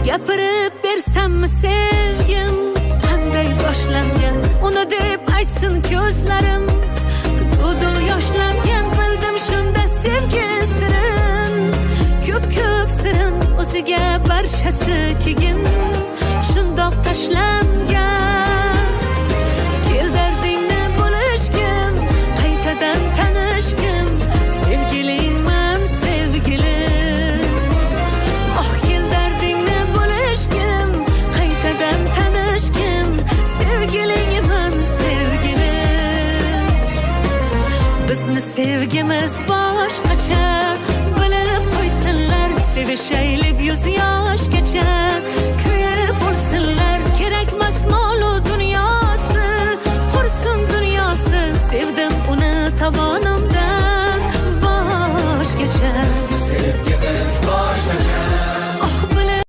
Gapirib bersammi sevgim qanday boshlangan, uni deb aytsin ko'zlarim. To'du yoshlangan, bildim shunda sevgi sirin. Ko'p sirin o'ziga barchasi kegin, shundoq tashlangan. Kel dardingni bo'lishgim, qaytadan tanishgim, sevgilingman sevgilim. Oh kel dardingni bo'lishgim, qaytadan tanishgim, sevgilingman sevgilim. Bizni sevgimiz boshqacha, bilib qo'ysinlar, sevishaylik yuz yosh